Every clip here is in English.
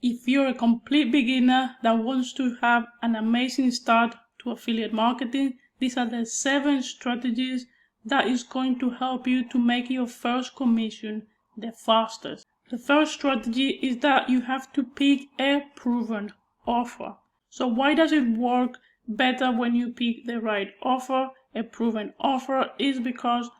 if you're a complete beginner that wants to have an amazing start to affiliate marketing, these are the 7 strategies that is going to help you to make your first commission the fastest. The first strategy is that you have to pick a proven offer. So why does it work better when you pick the right offer? A proven offer is because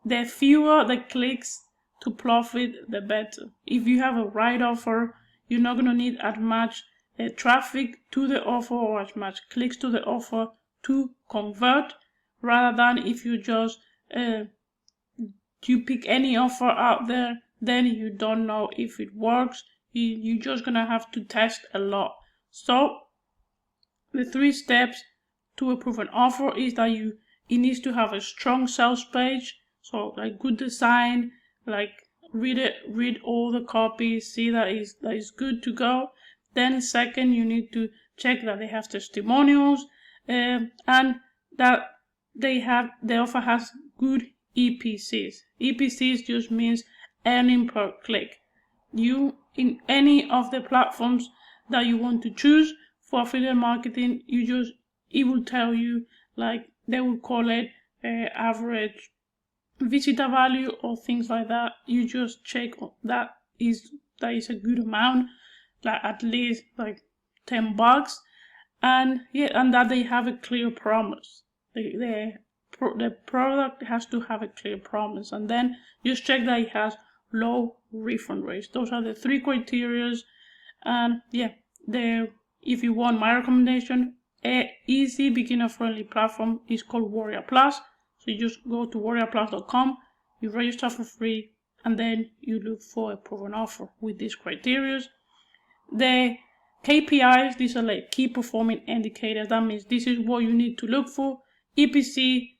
the fewer the clicks to profit, the better. If you have a right offer, you're not going to need as much traffic to the offer or as much clicks to the offer to convert, rather than if you just you pick any offer out there, then you don't know if it works. You're just going to have to test a lot. So the 3 steps to a proven offer is that it needs to have a strong sales page, so like good design, like read all the copy, see that is good to go. Then second, you need to check that they have testimonials and that the offer has good EPCs. EPCs just means earning per click. You, in any of the platforms that you want to choose for affiliate marketing, it will tell you, like they will call it average visitor value or things like that. You just check that is a good amount, like at least like $10, and that they have a clear promise. The product has to have a clear promise, and then just check that it has low refund rates. Those are the 3 criteria. And if you want my recommendation, an easy beginner-friendly platform is called Warrior Plus. So you just go to warriorplus.com, you register for free, and then you look for a proven offer with these criteria. The KPIs, these are like key performing indicators. That means this is what you need to look for. EPC,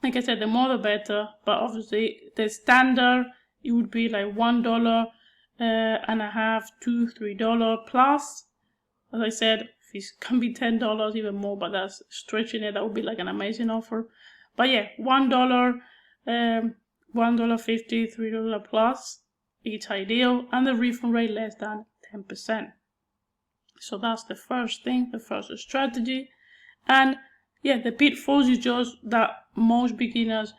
like I said, the more the better, but obviously the standard, it would be like $1 and a half to $3 plus. As I said, it can be $10, even more, but that's stretching it. That would be like an amazing offer. But yeah, $1, $1.50, $3 plus, it's ideal, and the refund rate less than 10%. So that's the first thing, the first strategy. And yeah, the pitfalls is just that most beginners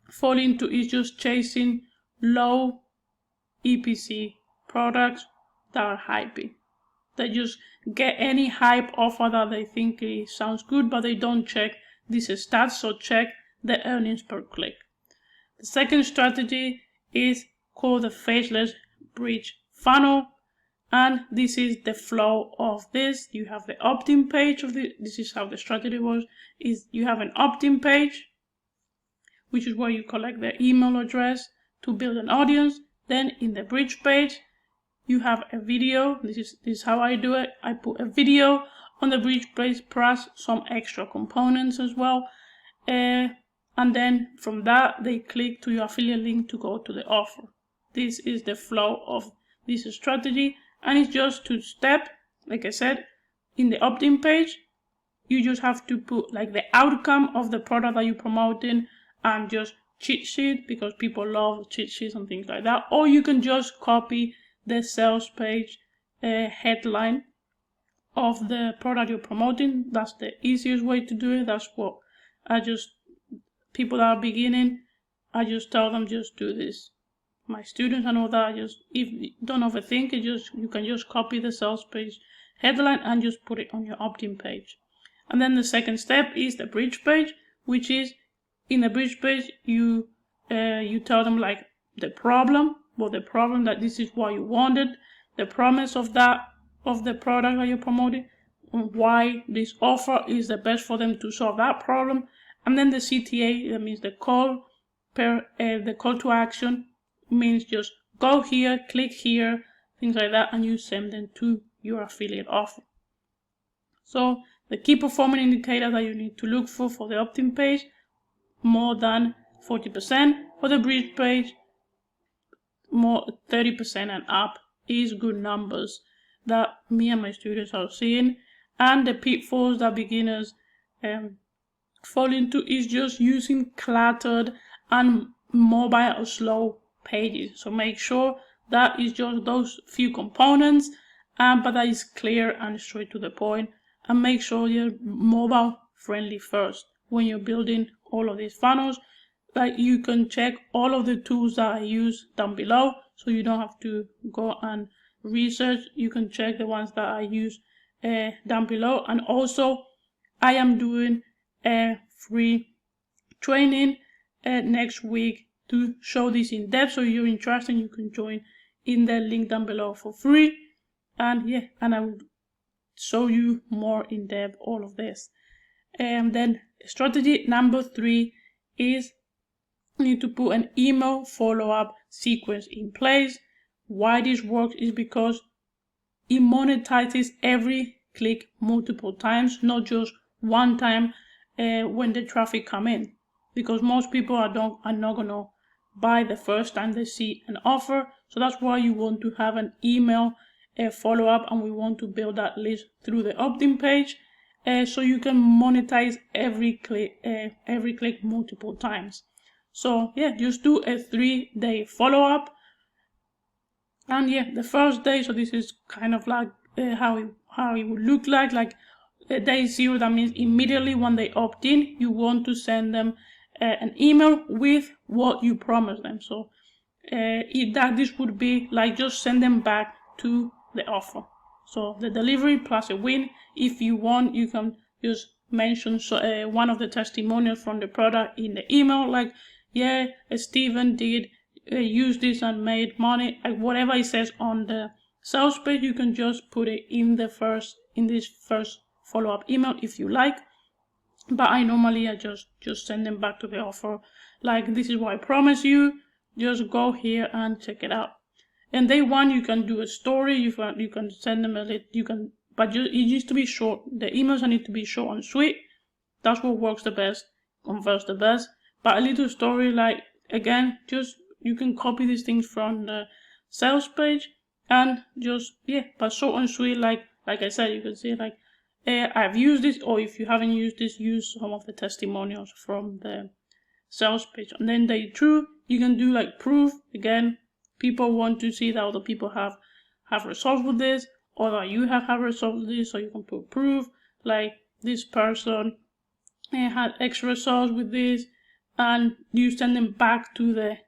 fall into is just chasing low EPC products that are hypey. They just get any hype offer that they think it sounds good, but they don't check these stats, so check the earnings per click. The second strategy is called the faceless bridge funnel, and this is the flow of this. You have the opt-in page of this is how the strategy works, is you have an opt-in page, which is where you collect their email address to build an audience. Then in the bridge page, you have a video. This is how I do it. I put a video on the bridge page plus some extra components as well. And then from that, they click to your affiliate link to go to the offer. This is the flow of this strategy. And it's just 2 steps. Like I said, in the opt-in page, you just have to put like the outcome of the product that you're promoting and just cheat sheet, because people love cheat sheets and things like that. Or you can just copy the sales page headline of the product you're promoting. That's the easiest way to do it. That's what people that are beginning, I just tell them just do this. My students and all that, if you don't overthink it, you can just copy the sales page headline and just put it on your opt-in page. And then the second step is the bridge page, which is in the bridge page you tell them like the problem that this is what you wanted, the promise of the product that you're promoting, why this offer is the best for them to solve that problem, and then the CTA, that means the call to action, means just go here, click here, things like that, and you send them to your affiliate offer. So the key performance indicator that you need to look for the opt-in page, more than 40%. For the bridge page, more 30% and up is good numbers that me and my students are seeing. And the pitfalls that beginners fall into is just using cluttered and mobile or slow pages. So make sure That is just those few components, but that is clear and straight to the point. And make sure you're mobile friendly first when you're building all of these funnels. Like, you can check all of the tools that I use down below, so you don't have to go and research. You can check the ones that I use down below. And also, I am doing a free training next week to show this in depth. So if you're interested, you can join in the link down below for free. And yeah, and I will show you more in depth all of this. And then strategy number 3 is you need to put an email follow-up sequence in place. Why this works is because it monetizes every click multiple times, not just one time when the traffic come in. Because most people are not gonna buy the first time they see an offer. So that's why you want to have an email follow-up, and we want to build that list through the opt-in page, so you can monetize every click multiple times. So yeah, just do a 3-day follow-up. And yeah, the first day, so this is kind of like how it would look like day 0. That means immediately when they opt in, you want to send them an email with what you promised them. So this would be like just send them back to the offer. So the delivery plus a win. If you want, you can just mention one of the testimonials from the product in the email, like, yeah, Steven did use this and made money. Like, whatever it says on the sales page, you can just put it in this first follow-up email if you like. But I just send them back to the offer, like, this is what I promise you, just go here and check it out. And day 1, you can do a story. You can send them but it needs to be short. The emails need to be short and sweet. That's what works the best, converts the best. But a little story, like, again, just you can copy these things from the sales page, and just, yeah, but short and sweet. Like I said, you can say like, I've used this, or if you haven't used this, use some of the testimonials from the sales page. And then day 2, you can do like proof. Again, people want to see that other people have results with this, or that you have results with this, so you can put proof, like, this person had extra results with this, and you send them back to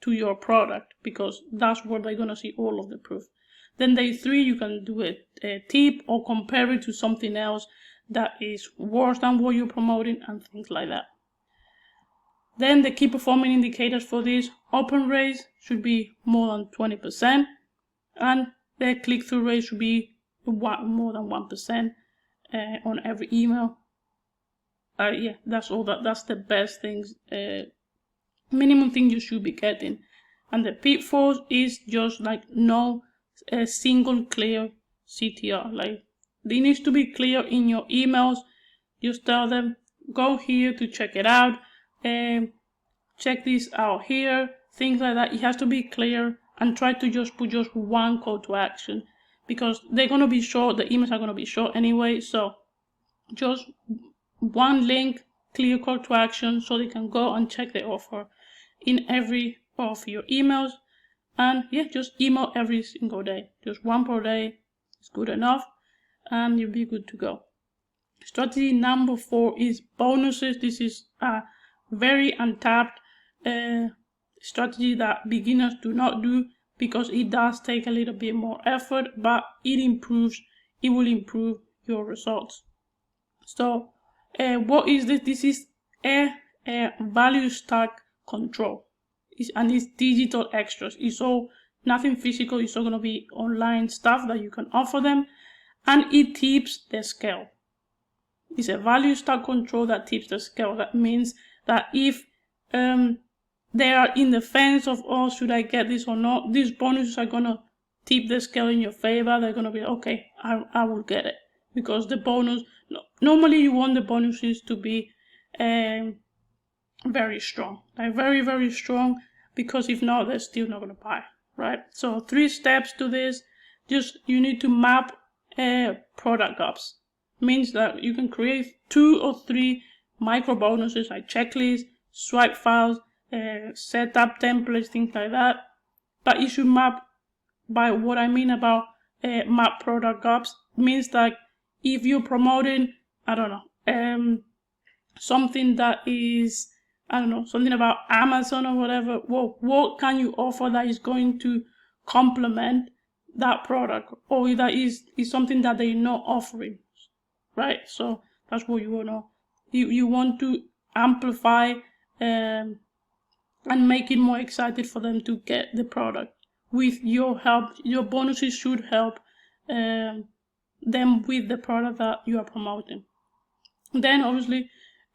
your product, because that's where they're gonna see all of the proof. Then day 3, you can do a tip or compare it to something else that is worse than what you're promoting, and things like that. Then the key performing indicators for this: open rates should be more than 20%, and the click-through rate should be more than 1% on every email. Yeah, that's all. That's the best things, minimum thing you should be getting. And the pitfalls is just like no single clear CTR. Like, it needs to be clear in your emails. Just tell them, go here to check it out, check this out here, things like that. It has to be clear, and try to just put just one call to action, because they're going to be short. The emails are going to be short anyway. So just one link, clear call to action, so they can go and check the offer in every of your emails. And yeah, just email every single day. Just one per day is good enough, and you'll be good to go. Strategy number 4 is bonuses. This is a very untapped strategy that beginners do not do, because it does take a little bit more effort, but it will improve your results. So what is this? This is a value stack control, and it's digital extras. It's all nothing physical. It's all going to be online stuff that you can offer them, and it tips the scale. It's a value stack control that tips the scale. That means that if they are in the fence of, oh, should I get this or not, these bonuses are going to tip the scale in your favor. They're going to be, okay, I will get it. Because the bonus, normally you want the bonuses to be very strong. Like, very, very strong, because if not, they're still not going to buy, right? So 3 steps to this. Just, you need to map product gaps. Means that you can create 2 or 3 micro bonuses, like checklists, swipe files, setup templates, things like that. But you should map by what I mean about map product gaps means that if you're promoting, I don't know, something that is, I don't know, something about Amazon or whatever, well, what can you offer that is going to complement that product, or that is something that they're not offering, right? So that's what you want to, you want to amplify and make it more excited for them to get the product. With your help, your bonuses should help them with the product that you are promoting. Then obviously,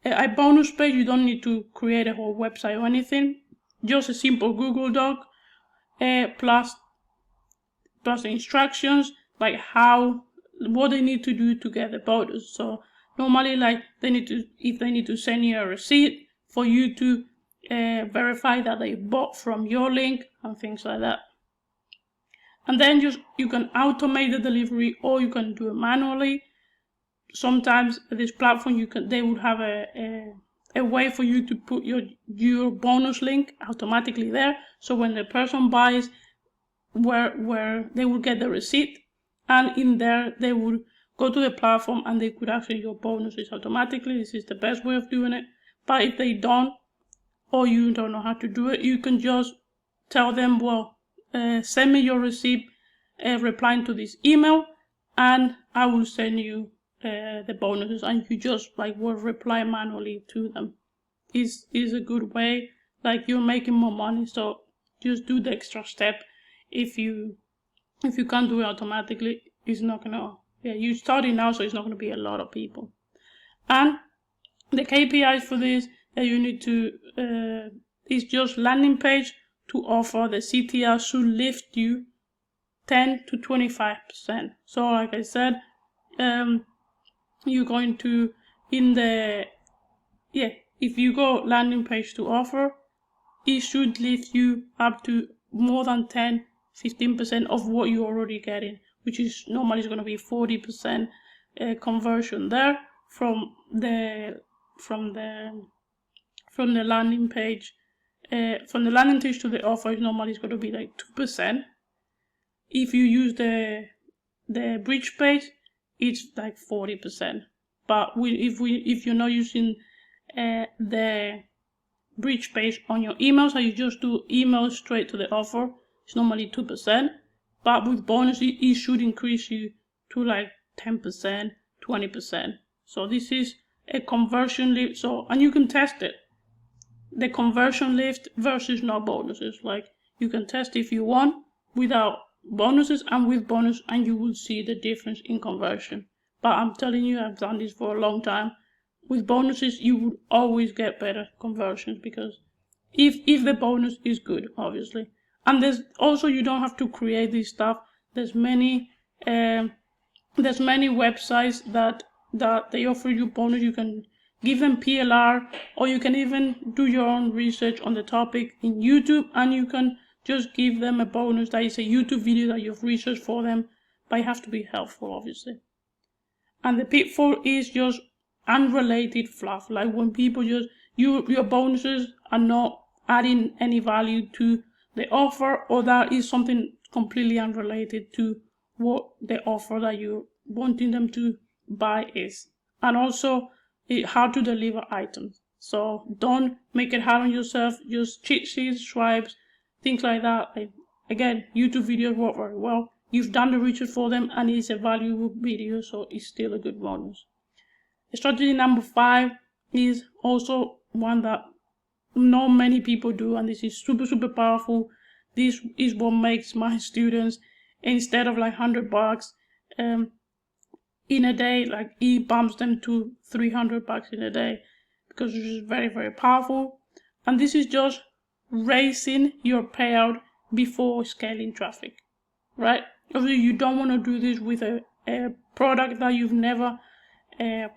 a bonus page, you don't need to create a whole website or anything. Just a simple Google Doc plus the instructions, like what they need to do to get the bonus. So normally, like if they need to send you a receipt for you to verify that they bought from your link and things like that. And then you can automate the delivery, or you can do it manually. Sometimes this platform they would have a way for you to put your bonus link automatically there. So when the person buys, where they will get the receipt, and in there they would go to the platform and they could access your bonuses automatically. This is the best way of doing it. But if they don't, or you don't know how to do it, you can just tell them, well, send me your receipt replying to this email, and I will send you the bonuses, and you just will reply manually to them. Is a good way. Like, you're making more money, so just do the extra step. If you can't do it automatically, it's not gonna. Yeah, you're starting now, so it's not gonna be a lot of people. And the KPIs for this that you need to is just landing page to offer. The CTR should lift you 10 to 25%. So like I said, you're going to if you go landing page to offer, it should lift you up to more than 10-15% of what you're already getting, which is normally going to be 40% conversion there from the landing page. From the landing page to the offer, normally it's going to be like 2%. If you use the bridge page, it's like 40%. But if you're not using the bridge page on your emails, so you just do email straight to the offer, it's normally 2%. But with bonus, it should increase you to like 10%, 20%. So this is a conversion lift. So, and you can test it. The conversion lift versus no bonuses. Like, you can test if you want without bonuses and with bonus, and you will see the difference in conversion. But I'm telling you, I've done this for a long time. With bonuses, you would always get better conversions, because if the bonus is good, obviously. And there's also, you don't have to create this stuff. There's many websites that they offer you bonus. You can give them PLR, or you can even do your own research on the topic in YouTube, and you can just give them a bonus that is a YouTube video that you've researched for them, but it has to be helpful, obviously. And the pitfall is just unrelated fluff, like when people just, your bonuses are not adding any value to the offer, or that is something completely unrelated to what the offer that you're wanting them to buy is. And also, how to deliver items. So don't make it hard on yourself. Just cheat sheets, swipes, things like that. Again, YouTube videos work very well. You've done the research for them, and it's a valuable video, so it's still a good bonus. Strategy number 5 is also one that not many people do, and this is super, super powerful. This is what makes my students, instead of like $100 in a day, like, it bumps them to $300 in a day, because it's very, very powerful. And this is just raising your payout before scaling traffic, right? Obviously, you don't want to do this with a product that you've never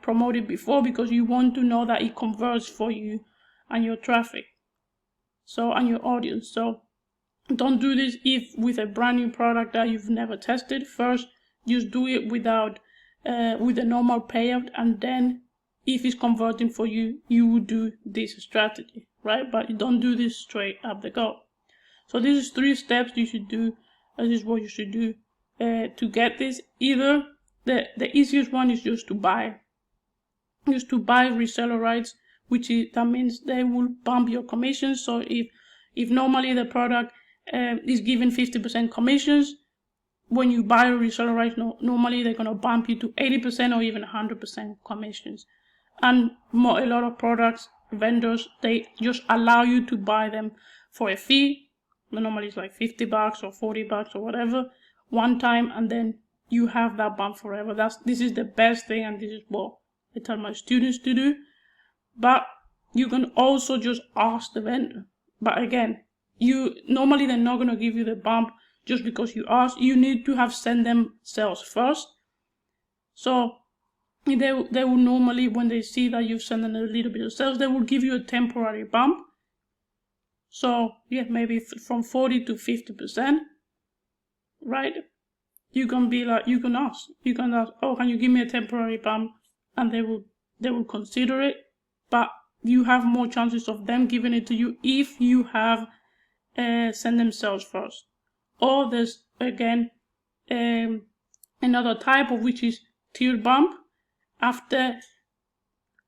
promoted before, because you want to know that it converts for you and your traffic, so, and your audience. So don't do this with a brand new product that you've never tested. First, just do it with a normal payout, and then if it's converting for you, you would do this strategy, right? But you don't do this straight up the go. So this is 3 steps you should do This is what you should do to get this. Either the easiest one is just to buy reseller rights, that means they will bump your commissions. So if normally the product is given 50% commissions, when you buy a reseller rights, normally they're gonna bump you to 80% or even 100% commissions. And a lot of vendors, they just allow you to buy them for a fee. Normally it's like $50 or $40 or whatever, one time, and then you have that bump forever. This is the best thing, and this is what I tell my students to do. But you can also just ask the vendor. But again, normally they're not gonna give you the bump just because you ask. You need to have sent them sales first. So they will normally, when they see that you've sent them a little bit of sales, they will give you a temporary bump. So yeah, maybe from 40 to 50%, right? You can ask, oh, can you give me a temporary bump? And they will consider it, but you have more chances of them giving it to you if you have sent them sales first. Or there's again another type, of which is tiered bump after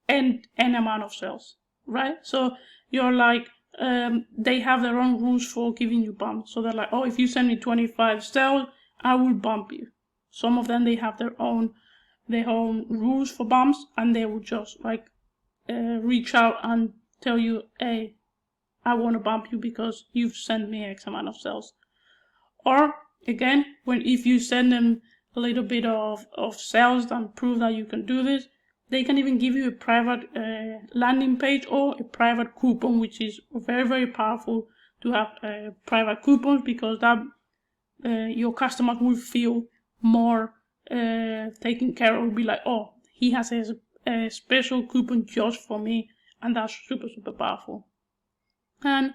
n amount of sales, right? So you're like, they have their own rules for giving you bumps. So they're like, oh, if you send me 25 sales, I will bump you. Some of them, they have their own rules for bumps, and they will just like reach out and tell you, hey, I want to bump you because you've sent me X amount of sales. Or again, if you send them a little bit of sales and prove that you can do this, they can even give you a private landing page or a private coupon, which is very, very powerful to have private coupons, because that your customers will feel more taken care of. Will be like, oh, he has a special coupon just for me, and that's super, super powerful. And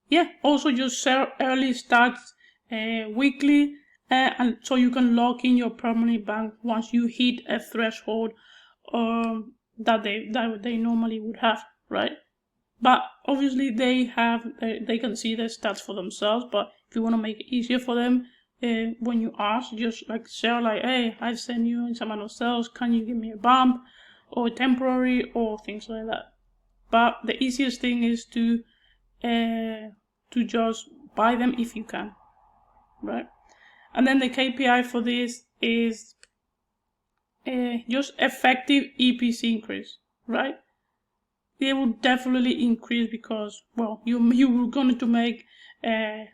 yeah, also just sell early starts weekly, and so you can lock in your permanent bank once you hit a threshold that they normally would have, right? But obviously they can see the stats for themselves. But if you want to make it easier for them, when you ask, just like share, like, hey, I send you some amount of sales, can you give me a bump or temporary or things like that. But the easiest thing is to just buy them if you can, right? And then the KPI for this is just effective EPC increase, right? They will definitely increase because, well, you're going to make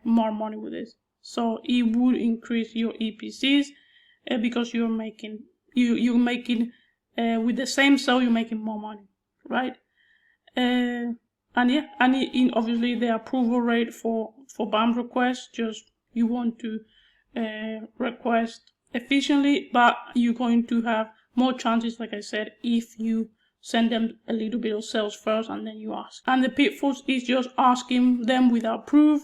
more money with this. So it will increase your EPCs because you're making with the same sale, you're making more money, right? And yeah, and obviously the approval rate for bump requests, just you want to request efficiently, but you're going to have more chances, like I said, if you send them a little bit of sales first and then you ask. And the pitfalls is just asking them without proof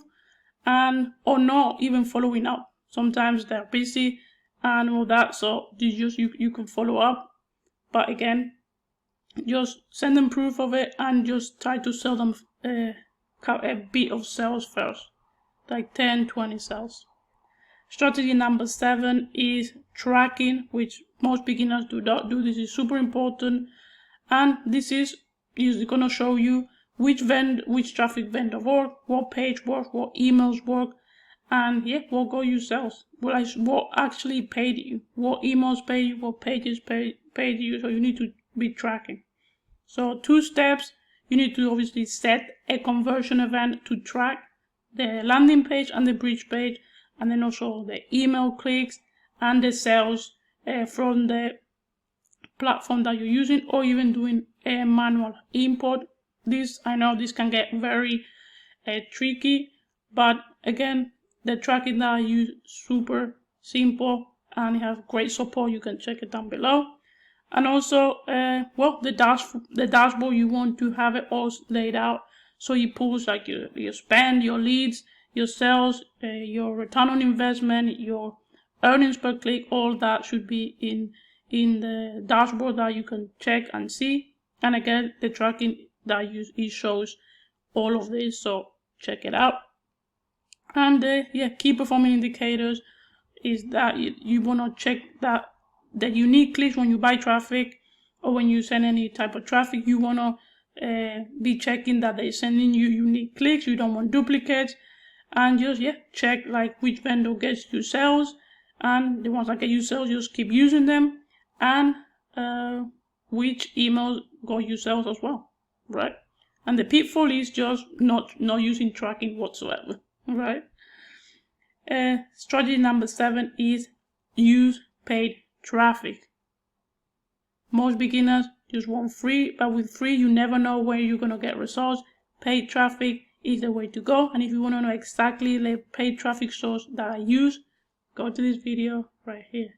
or not even following up. Sometimes they're busy and all that, so you can follow up, but again, just send them proof of it and just try to sell them a bit of sales first, like 10-20 sales. Strategy number 7 is tracking, which most beginners do not do. This is super important, and this is going to show you which traffic vendor work, what page work, what emails work, and yeah, what got you sales, what actually paid you, what emails paid you, what pages paid you. So you need to be tracking. So 2 steps: you need to obviously set a conversion event to track the landing page and the bridge page, and then also the email clicks and the sales from the platform that you're using, or even doing a manual import. I know this can get very tricky, but again, the tracking that I use is super simple and it has great support. You can check it down below. And also, the dashboard, you want to have it all laid out, so it pulls like your spend, your leads, your sales, your return on investment, your earnings per click. All that should be in the dashboard that you can check and see. And again, the tracking that it shows all of this, so check it out. And key performance indicators is that you want to check that the unique clicks when you buy traffic or when you send any type of traffic. You want to be checking that they're sending you unique clicks. You don't want duplicates. And just check like which vendor gets you sales, and the ones that get you sales, just keep using them, and which emails got you sales as well, right? And the pitfall is just not using tracking whatsoever, right? Strategy number 7 is use paid traffic. Most beginners just want free, but with free you never know where you're going to get results. Paid traffic is the way to go, and if you want to know exactly the paid traffic source that I use, go to this video right here.